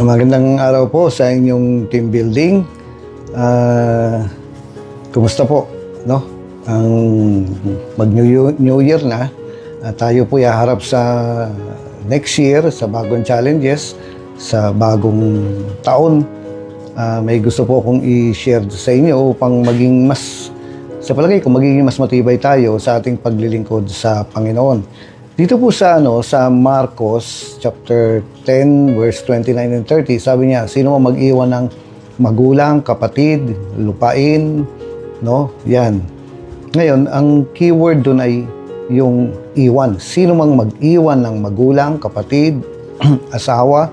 Magandang araw po sa inyong team building. Kumusta po? No? Ang mag-New Year na, tayo po haharap sa next year, sa bagong challenges, sa bagong taon. May gusto po akong i-share sa inyo upang maging mas, sa palagay ko, magiging mas matibay tayo sa ating paglilingkod sa Panginoon. Dito po sa sa Marcos chapter 10 verse 29 and 30, sabi niya, sino mang mag-iwan ng magulang, kapatid, lupain, no? Yan. Ngayon, ang keyword doon ay yung iwan. Sino mang mag-iwan ng magulang, kapatid, asawa,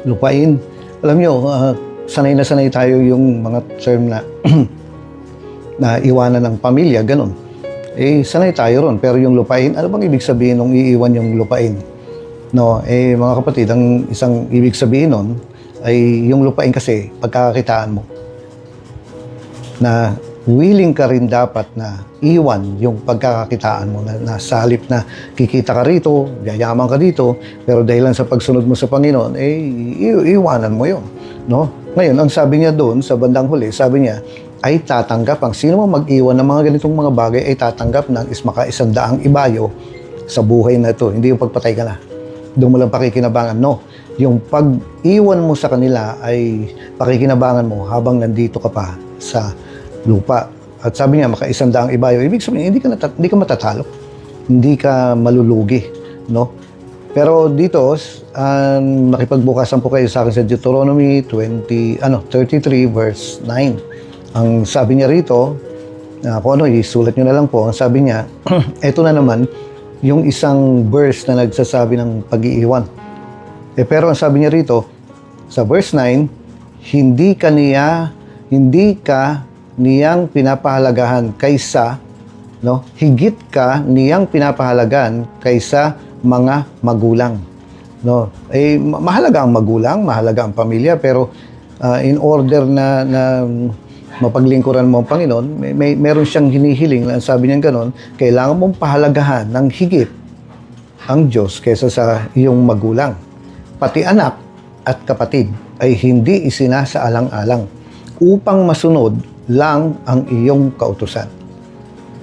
lupain. Alam niyo, sanay na sanay tayo yung mga term na na iwanan ng pamilya, ganun. Sanay tayo ron. Pero yung lupain, ano bang ibig sabihin nung iiwan yung lupain? No, mga kapatid, ang isang ibig sabihin nun ay yung lupain kasi pagkakakitaan mo. Na willing ka rin dapat na iwan yung pagkakakitaan mo na sa halip na kikita ka rito, yayaman ka dito, pero dahil lang sa pagsunod mo sa Panginoon, iwanan mo yun. No? Ngayon, ang sabi niya doon, sa bandang huli, sabi niya, ay tatanggap ang sino mo mag-iwan ng mga ganitong mga bagay ay tatanggap ng maka-100 ibayo sa buhay na ito. Hindi yung pagpatay ka na. Doon mo lang pakikinabangan. No. Yung pag-iwan mo sa kanila ay pakikinabangan mo habang nandito ka pa sa lupa. At sabi niya, maka-100 ibayo. Ibig sabihin, hindi ka matatalo. Hindi ka malulugi. No? Pero dito, makipagbukasan po kayo sa akin sa Deuteronomy 33 verse 9. Ang sabi niya rito, kung ano, isulat nyo na lang po, ang sabi niya, eto na naman, yung isang verse na nagsasabi ng pag-iiwan. Pero ang sabi niya rito, sa verse 9, hindi ka niyang pinapahalagahan kaysa, no, higit ka niyang pinapahalagahan kaysa mga magulang. No? Mahalaga ang magulang, mahalaga ang pamilya, pero in order na mapaglingkuran mo ang Panginoon, meron siyang hinihiling na sabi niya gano'n, kailangan mong pahalagahan ng higit ang Diyos kaysa sa iyong magulang. Pati anak at kapatid ay hindi isinasaalang-alang upang masunod lang ang iyong kautusan.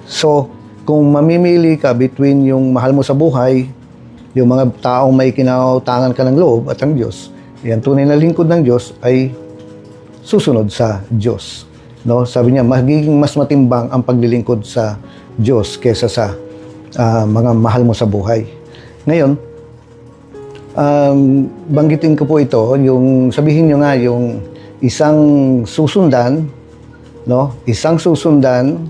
So, kung mamimili ka between yung mahal mo sa buhay, yung mga taong may kinautangan ka ng loob at ang Diyos, yan tunay na lingkod ng Diyos ay susunod sa Diyos. No, sabi niya, magiging mas matimbang ang paglilingkod sa Diyos kaysa sa mga mahal mo sa buhay. Ngayon, banggitin ko po ito, yung sabihin niyo nga yung isang susundan, no? Isang susundan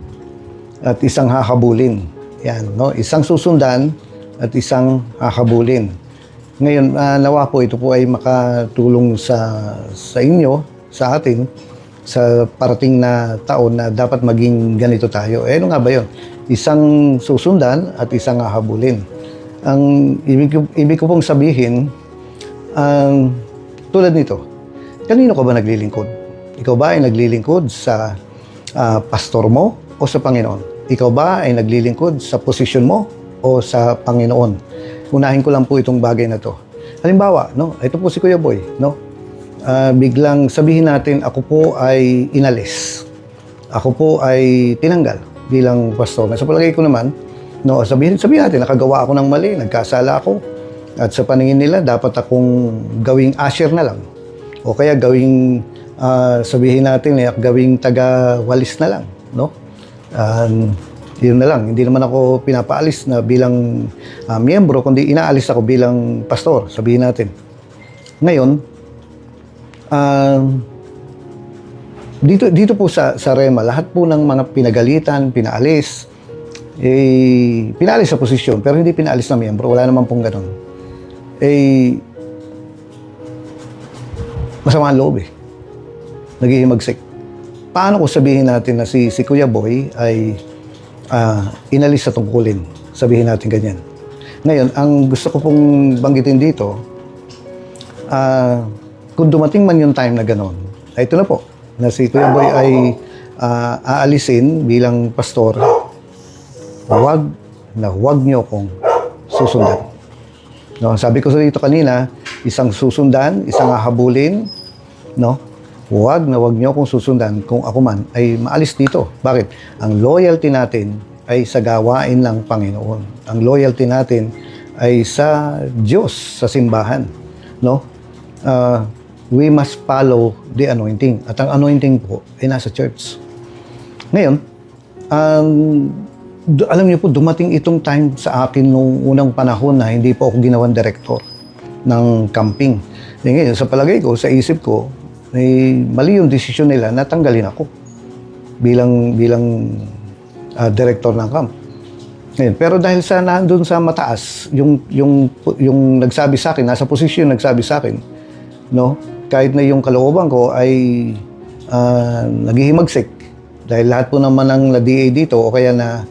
at isang hahabulin. Yan, no? Isang susundan at isang hahabulin. Ngayon, nawa po ito po ay makatulong sa inyo, sa atin, sa parating na taon na dapat maging ganito tayo. Ano nga ba yun? Isang susundan at isang hahabulin. Ang ibig ko pong sabihin, tulad nito, kanino ka ba naglilingkod? Ikaw ba ay naglilingkod sa pastor mo o sa Panginoon? Ikaw ba ay naglilingkod sa posisyon mo o sa Panginoon? Unahin ko lang po itong bagay na to. Halimbawa, no? Ito po si Kuya Boy, no? Biglang sabihin natin, ako po ay inalis. Ako po ay tinanggal bilang pastor. Sa palagay ko naman, no, sabihin natin, nakagawa ako ng mali, nagkasala ako. At sa paningin nila, dapat akong gawing usher na lang. O kaya gawing, sabihin natin, gawing taga-walis na lang. No? Yun na lang. Hindi naman ako pinapaalis na bilang miyembro, kundi inaalis ako bilang pastor, sabihin natin. Ngayon, dito po sa Rema, lahat po ng mga pinagalitan, pinaalis sa posisyon, pero hindi pinaalis na miyembro. Wala naman pong ganun. Masama ang loob naghihimagsik. Paano kung sabihin natin na si Kuya Boy ay inalis sa tungkulin? Sabihin natin ganyan. Ngayon, ang gusto ko pong banggitin dito, kung dumating man yung time na gano'n, ito na po, na si Kuya Boy ay aalisin bilang pastor, huwag niyo akong susundan. No, sabi ko sa dito kanina, isang susundan, isang hahabulin, no? Huwag na huwag niyo akong susundan kung ako man ay maalis dito. Bakit? Ang loyalty natin ay sa gawain ng Panginoon. Ang loyalty natin ay sa Diyos, sa simbahan, no? We must follow the anointing. At ang anointing po ay nasa church. Ngayon, alam niyo po, dumating itong time sa akin nung unang panahon na hindi po ako ginawang director ng camping. Ngayon, sa palagay ko, sa isip ko, mali yung desisyon nila na tanggalin ako bilang director ng camp. Ngayon, pero dahil sa nandun sa mataas, yung nagsabi sa akin, nasa posisyon nagsabi sa akin, no? Kahit na yung kalooban ko ay naghihimagsik dahil lahat po naman ng na-DA dito o kaya na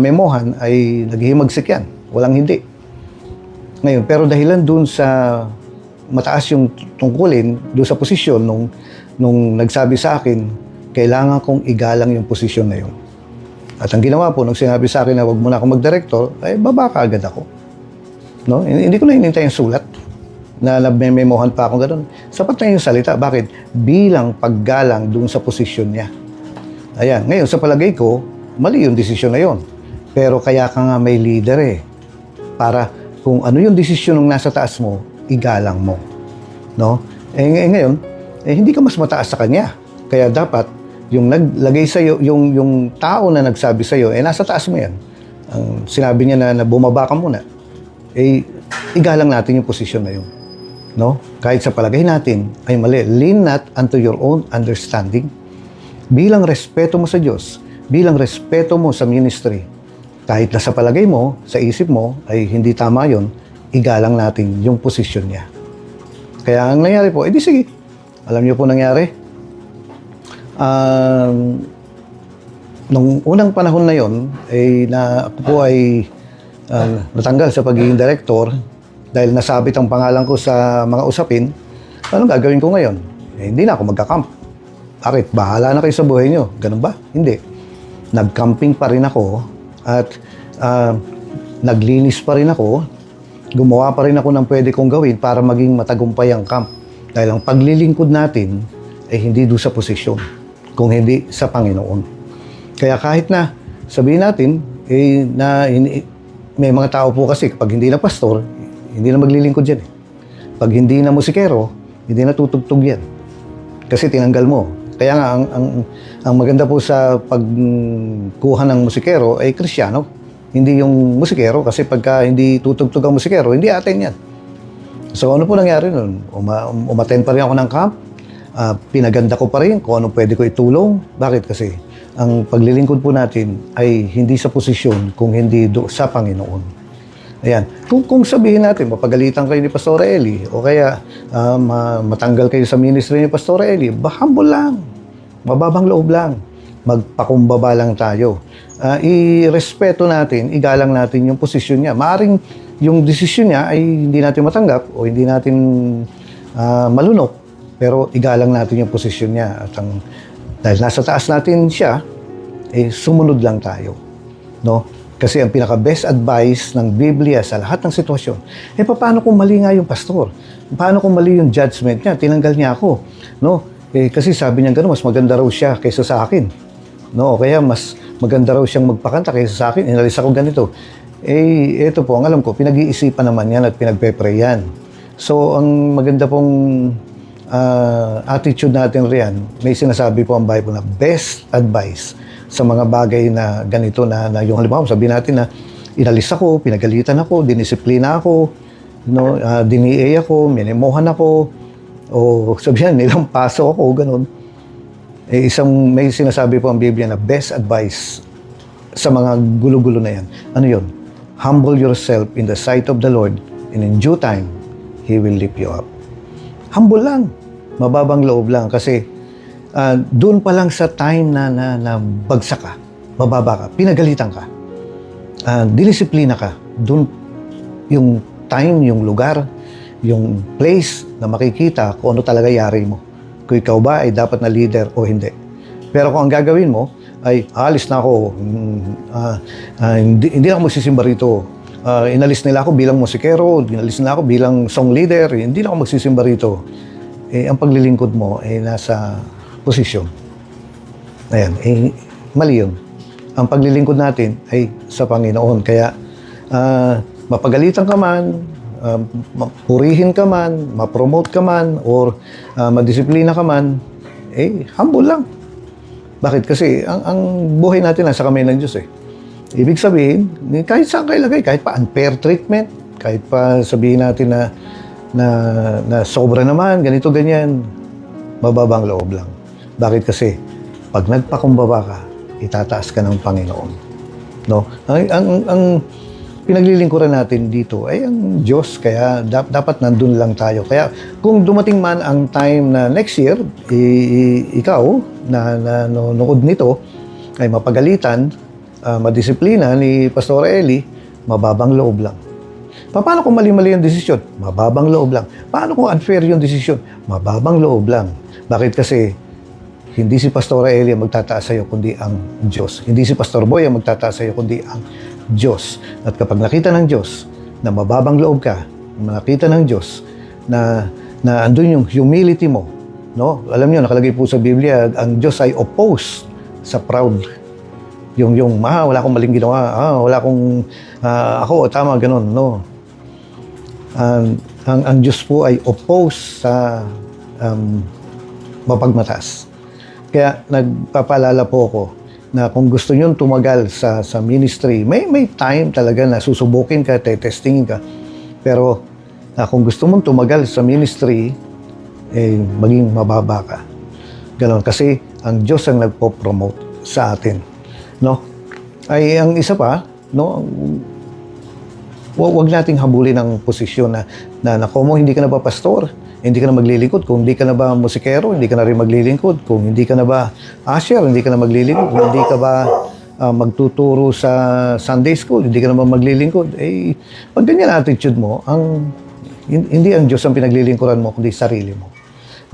memohan ay naghihimagsik yan. Walang hindi. Ngayon, pero dahilan dun sa mataas yung tungkulin, dun sa posisyon nung nagsabi sa akin, kailangan kong igalang yung posisyon na yun. At ang ginawa po, nung sinabi sa akin na wag muna ako mag-director, ay baba ka agad ako. No? Hindi ko na hinintay yung sulat na nagmemohan pa ako gano'n. Sapat na yung salita. Bakit? Bilang paggalang dun sa posisyon niya. Ayan. Ngayon, sa palagay ko, mali yung desisyon na yun. Pero kaya ka nga may leader eh. Para kung ano yung desisyon ng nasa taas mo, igalang mo. No? Ngayon, hindi ka mas mataas sa kanya. Kaya dapat, yung naglagay sa'yo, yung tao na nagsabi sa'yo, nasa taas mo yan. Ang sinabi niya na bumaba ka muna, igalang natin yung posisyon na yun. No? Kahit sa palagay natin ay mali. Lean not unto your own understanding. Bilang respeto mo sa Diyos, bilang respeto mo sa ministry, kahit na sa palagay mo, sa isip mo, ay hindi tama yon, igalang natin yung posisyon niya. Kaya ang nangyari po, edi sige. Alam niyo po nangyari? Nung unang panahon na yon, ako po ay natanggal sa pagiging director dahil nasabit ang pangalan ko sa mga usapin. Anong gagawin ko ngayon? Hindi na ako magka-camp. Bakit? Bahala na kayo sa buhay nyo. Ganun ba? Hindi. Nag-camping pa rin ako at naglinis pa rin ako. Gumawa pa rin ako ng pwede kong gawin para maging matagumpay ang camp. Dahil ang paglilingkod natin ay hindi doon sa posisyon, kung hindi sa Panginoon. Kaya kahit na sabihin natin, may mga tao po kasi kapag hindi na pastor, hindi na maglilingkod yan. Pag hindi na musikero, hindi na tutugtog yan. Kasi tinanggal mo. Kaya nga, ang maganda po sa pagkuha ng musikero ay Kristiyano. Hindi yung musikero. Kasi pagka hindi tutugtog ang musikero, hindi atin yan. So ano po nangyari nun? Umattend pa rin ako ng camp. Pinaganda ko pa rin kung ano pwede ko itulong. Bakit? Kasi ang paglilingkod po natin ay hindi sa posisyon kung hindi sa Panginoon. Ayan. Kung sabihin natin, mapagalitan kayo ni Pastor Eli o kaya matanggal kayo sa ministry ni Pastor Eli, humble lang. Mababang loob lang. Magpakumbaba lang tayo. I-respeto natin, igalang natin yung posisyon niya. Maaring yung desisyon niya ay hindi natin matanggap o hindi natin malunok, pero igalang natin yung posisyon niya. At dahil nasa taas natin siya, sumunod lang tayo. No? Kasi ang pinaka-best advice ng Biblia sa lahat ng sitwasyon, paano kung mali nga yung pastor? Paano kung mali yung judgment niya? Tinanggal niya ako. No? Kasi sabi niya gano'n, mas maganda raw siya kaysa sa akin. No? Kaya mas maganda raw siyang magpakanta kaysa sa akin. Inalis ako ganito. Ito po, ang alam ko, pinag-iisipan naman yan at pinag-pray yan. So, ang maganda pong attitude natin riyan, may sinasabi po ang Bible na best advice sa mga bagay na ganito na yung halimbawa, sabihin natin na inalis ako, pinagalitan ako, dinisiplina ako, no, dini-EA ako, minemohan ako, o sabihin nilang paso ako, ganun. May sinasabi po ang Biblia na best advice sa mga gulo-gulo na yan. Ano yun? Humble yourself in the sight of the Lord, and in due time, He will lift you up. Humble lang. Mababang loob lang. Kasi doon pa lang sa time na bagsak ka, bababa ka, pinagalitan ka, dinisiplina ka, doon yung time, yung lugar, yung place na makikita kung ano talaga yari mo. Kung ikaw ba ay dapat na leader o hindi. Pero kung ang gagawin mo ay alis na ako, hindi na ako magsisimba rito, inalis nila ako bilang musikero, inalis nila ako bilang song leader, hindi na ako magsisimba rito. Ang paglilingkod mo ay nasa posisyon. Ayan, mali yun. Ang paglilingkod natin ay sa Panginoon. Kaya, mapagalitan ka man, purihin ka man, ma-promote ka man, or madisiplina ka man, humble lang. Bakit? Kasi ang buhay natin nasa kamay ng Diyos Ibig sabihin, kahit saan kayo ilagay, kahit pa unfair treatment, kahit pa sabihin natin na sobra naman, ganito, ganyan, mababang loob lang. Bakit? Kasi pag nagpakumbaba ka, itataas ka ng Panginoon. No? Ang pinaglilingkuran natin dito ay ang Diyos, kaya dapat nandun lang tayo. Kaya kung dumating man ang time na next year, ikaw na nanonood nito ay mapagalitan, madisiplina ni Pastor Eli, mababang loob lang. Paano kung mali-mali yung desisyon? Mababang loob lang. Paano kung unfair yung desisyon? Mababang loob lang. Bakit? Kasi hindi si Pastor Eli ang magtataas sa'yo, kundi ang Diyos. Hindi si Pastor Boy ang magtataas sa'yo, kundi ang Diyos. At kapag nakita ng Diyos na mababang loob ka, nakita ng Diyos na andun yung humility mo, no? Alam niyo, nakalagay po sa Biblia, ang Diyos ay opposed sa proud. Wala akong maling ginawa, wala akong, ako, tama, ganun, no? Ang Diyos po ay opposed sa mapagmataas. Kaya nagpapaalala po ako na kung gusto nyo tumagal sa ministry, may time talaga na susubukin ka, testingin ka. Pero kung gusto mong tumagal sa ministry, maging mababa ka. Ganon. Kasi ang Diyos ang nagpo-promote sa atin. No? Ay, ang isa pa, no? Huwag nating habulin ang posisyon na kung hindi ka na ba pastor, hindi ka na maglilingkod. Kung hindi ka na ba musikero, hindi ka na rin maglilingkod. Kung hindi ka na ba usher, hindi ka na maglilingkod. Kung hindi ka ba magtuturo sa Sunday school, hindi ka na ba maglilingkod. Pag ganyan attitude mo, hindi ang Diyos ang pinaglilingkuran mo, kundi sarili mo.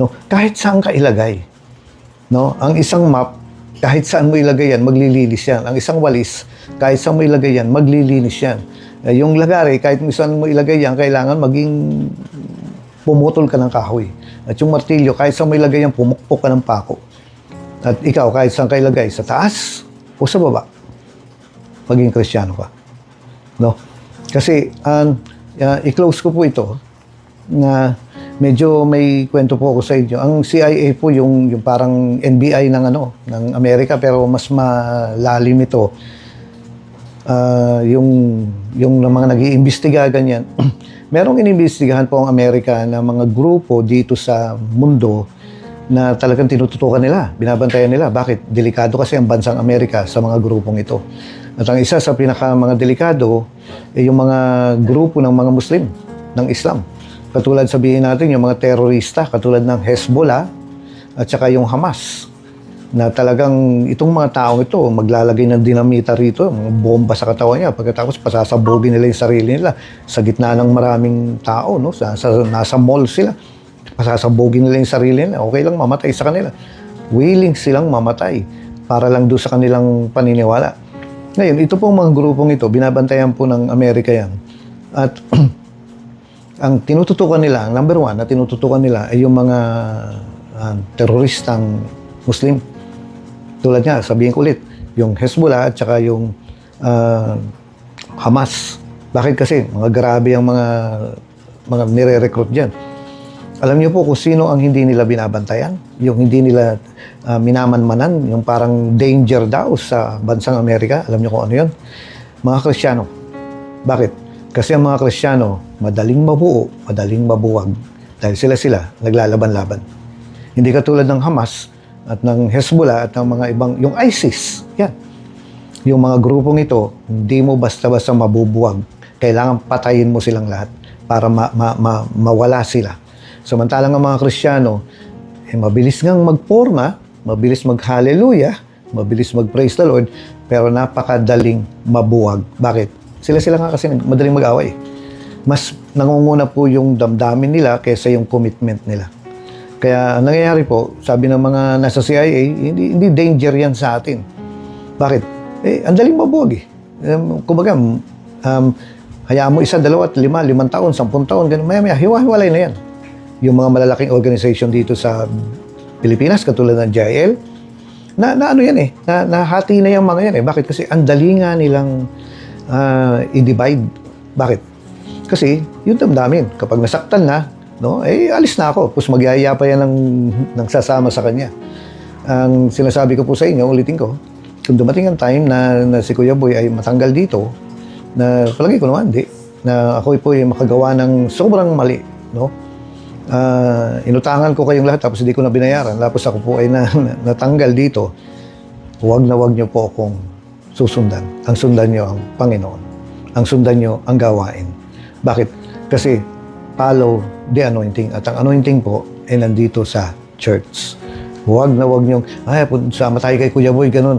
No? Kahit saan ka ilagay. No? Ang isang map, kahit saan mo ilagay yan, maglilinis yan. Ang isang walis, kahit saan mo ilagay yan, maglilinis yan. Yung lagari, kahit saan mo ilagay yan, kailangan maging pumutol ka ng kahoy. At yung martilyo, kahit saan mo ilagay yan, pumukpok ka ng pako. At ikaw, kahit saan ka ilagay, sa taas o sa baba, maging Kristiyano ka. No? Kasi, i-close ko po ito, na medyo may kwento po ako sa inyo. Ang CIA po yung parang NBI ng Amerika, pero mas malalim ito. Yung mga nag-iimbestiga ganyan. Merong inimbestigahan po ang Amerika na mga grupo dito sa mundo na talagang tinututukan nila, binabantayan nila. Bakit? Delikado kasi ang bansang Amerika sa mga grupong ito. At ang isa sa mga delikado ay yung mga grupo ng mga Muslim, ng Islam. Katulad sabihin natin yung mga terorista, katulad ng Hezbollah at saka yung Hamas. Na talagang itong mga taong ito, maglalagay ng dinamita rito, mga bomba sa katawan niya, pagkatapos pasasabugin nila yung sarili nila sa gitna ng maraming tao, no? Nasa mall sila, pasasabugin nila yung sarili nila, okay lang mamatay sa kanila. Willing silang mamatay para lang doon sa kanilang paniniwala. Ngayon, ito pong mga grupong ito, binabantayan po ng Amerika yan. At ang tinututukan nila, ang number one na tinututukan nila ay yung mga teroristang Muslim. Tulad nga, sabihin ko ulit, yung Hezbollah at saka yung Hamas. Bakit kasi? Mga grabe ang mga nire-recruit dyan. Alam niyo po kung sino ang hindi nila binabantayan? Yung hindi nila minamanmanan, yung parang danger daw sa bansang Amerika. Alam niyo kung ano yun? Mga Kristiyano. Bakit? Kasi ang mga Kristiyano, madaling mabuo, madaling mabuwag. Dahil sila naglalaban-laban. Hindi katulad ng Hamas, at ng Hezbollah at ng mga ibang, yung ISIS, yan. Yung mga grupong ito, hindi mo basta-basta mabubuwag. Kailangan patayin mo silang lahat para mawala sila. Samantalang ang mga Kristiyano, mabilis ngang magporma, mabilis mag-hallelujah, mabilis mag-praise the Lord, pero napakadaling mabuwag. Bakit? Sila nga kasi madaling mag-away. Mas nangunguna po yung damdamin nila kaysa yung commitment nila. Kaya nangyayari po, sabi ng mga nasa CIA, hindi danger yan sa atin. Bakit? Ang daling mabuwag . Kumbaga, Hayaan mo 1, 2, 5, 5 taon, 10 taon, ganun. Maya-maya, hiwa-hiwalay na yan. Yung mga malalaking organization dito sa Pilipinas, katulad ng JIL, na ano yan eh, nahati na yung mga yan eh. Bakit? Kasi ang dali nga nilang i-divide. Bakit? Kasi yung damdamin, kapag nasaktan na, no, alis na ako. Tapos magyaya pa yan ng sasama sa kanya. Ang sinasabi ko po sa inyo, ulitin ko, kung dumating ang time na si Kuya Boy ay matanggal dito, na palagi ko naman, na ako po ay makagawa ng sobrang mali, no? Inutangan ko kayong lahat tapos hindi ko na binayaran. Tapos ako po ay natanggal dito. Huwag niyo po akong susundan. Ang sundan niyo ang Panginoon. Ang sundan niyo ang gawain. Bakit? Kasi follow the anointing. At ang anointing po ay nandito sa church. Huwag niyong, sama tayo kay Kuya Boy, ganun.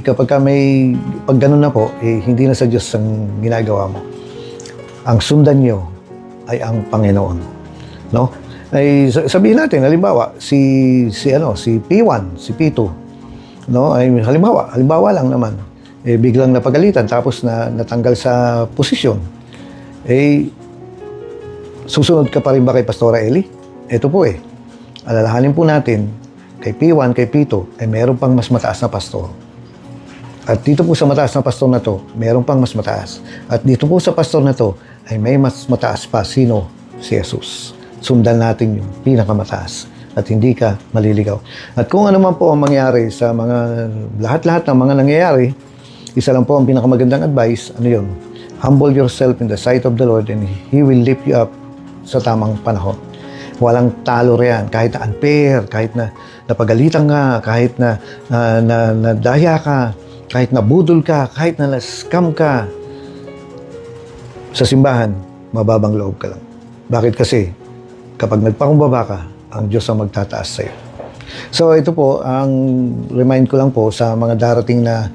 Kapag pag ganun na po, hindi na sa Diyos ang ginagawa mo. Ang sundan niyo ay ang Panginoon. No? Sabihin natin, halimbawa, si P1, si P2, no? Halimbawa lang naman, biglang napagalitan, tapos natanggal sa posisyon. Susunod ka pa rin ba kay Pastora Eli? Ito po alalahanin po natin, kay P1, kay P2, meron pang mas mataas na pastor. At dito po sa mataas na pastor na to, meron pang mas mataas. At dito po sa pastor na to, ay may mas mataas pa. Sino? Si Jesus. Sundan natin yung pinakamataas at hindi ka maliligaw. At kung ano man po ang mangyari sa lahat-lahat ng mga nangyayari, isa lang po ang pinakamagandang advice, ano yun? Humble yourself in the sight of the Lord and He will lift you up sa tamang panahon. Walang talo riyan, kahit na unfair, kahit na napagalitan ka, kahit na nadaya ka, kahit na budol ka, kahit na scam ka. Sa simbahan, mababang loob ka lang. Bakit? Kasi kapag nagpakumbaba ka, ang Diyos ang magtataas sa iyo. So ito po, ang remind ko lang po sa mga darating na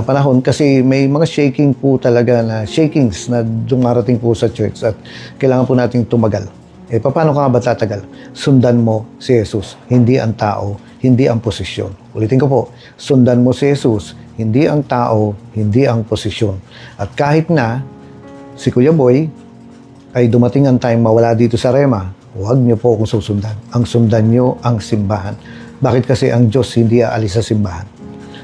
panahon, kasi may mga shaking po talaga na shakings na dumarating po sa church at kailangan po nating tumagal. Paano ka ba tatagal? Sundan mo si Jesus, hindi ang tao, hindi ang posisyon. Ulitin ko po, sundan mo si Jesus, hindi ang tao, hindi ang posisyon. At kahit na si Kuya Boy ay dumating ang time mawala dito sa Rema, huwag niyo po akong susundan. Ang sundan niyo ang simbahan. Bakit? Kasi ang Diyos hindi aalis sa simbahan.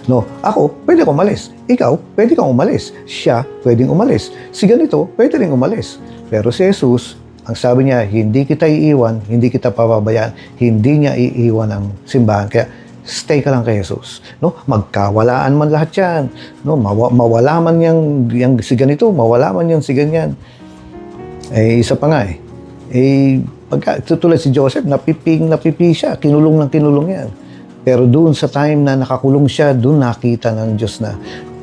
No, ako, pwede akong umalis. Ikaw, pwede kang umalis. Siya, pwedeng umalis. Si ganito, pwede rin umalis. Pero si Jesus, ang sabi niya, hindi kita iiwan, hindi kita pababayaan, hindi niya iiwan ang simbahan. Kaya, stay ka lang kay Jesus. No? Magkawalaan man lahat yan. No? Mawala man yung si ganito, mawala man yung si ganyan. Isa pa nga tulad si Joseph, napipi siya, kinulong yan. Pero doon sa time na nakakulong siya, doon nakita ng Diyos na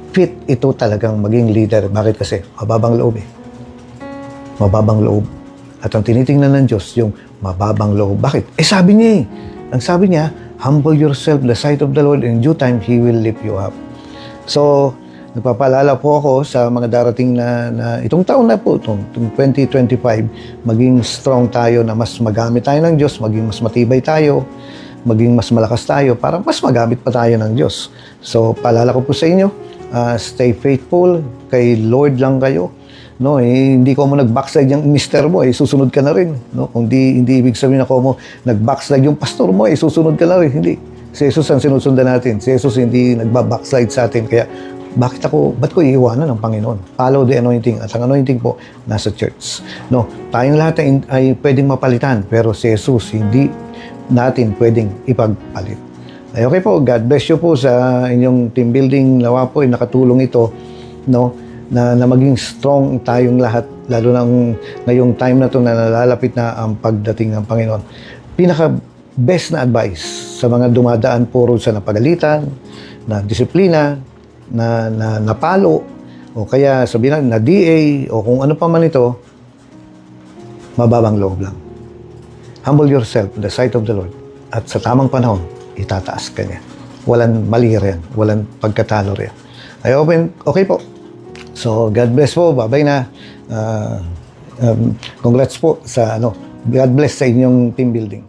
fit ito talagang maging leader. Bakit? Kasi mababang loob Mababang loob. At ang tinitingnan ng Diyos, yung mababang loob. Bakit? Sabi niya Ang sabi niya, humble yourself in the sight of the Lord, and in due time, He will lift you up. So, nagpapaalala po ako sa mga darating na itong taon na po, itong 2025, maging strong tayo na mas magamit tayo ng Diyos, maging mas matibay tayo, maging mas malakas tayo para mas magamit pa tayo ng Diyos. So, paalala ko po sa inyo, stay faithful, kay Lord lang kayo. No, hindi ko mo nag-backslide yung mister mo, susunod ka na rin. No? Kung hindi ibig sabihin ako mo, nag-backslide yung pastor mo, susunod ka na rin. Hindi. Si Jesus ang sinusundan natin. Si Jesus hindi nagba-backslide sa atin. Kaya, ba't ko iiwanan ng Panginoon? Follow the anointing. At ang anointing po, nasa church. No, tayong lahat ay pwedeng mapalitan, pero si Jesus, hindi natin pwedeng ipagpalit. Okay po, God bless you po sa inyong team building. Nawa po, nakatulong ito, no? Na maging strong tayong lahat, lalo na ngayong time na to na nalalapit na ang pagdating ng Panginoon. Pinaka-best na advice sa mga dumadaan puro sa napagalitan, na disiplina, na napalo, o kaya sabihin na DA, o kung ano pa man ito, mababang loob lang. Humble yourself in the sight of the Lord, at sa tamang panahon, itataas ka niya. Walang mali riyan, walang pagkatalo riyan. Okay po. So, God bless po. Babay na. Congrats po sa God bless sa inyong team building.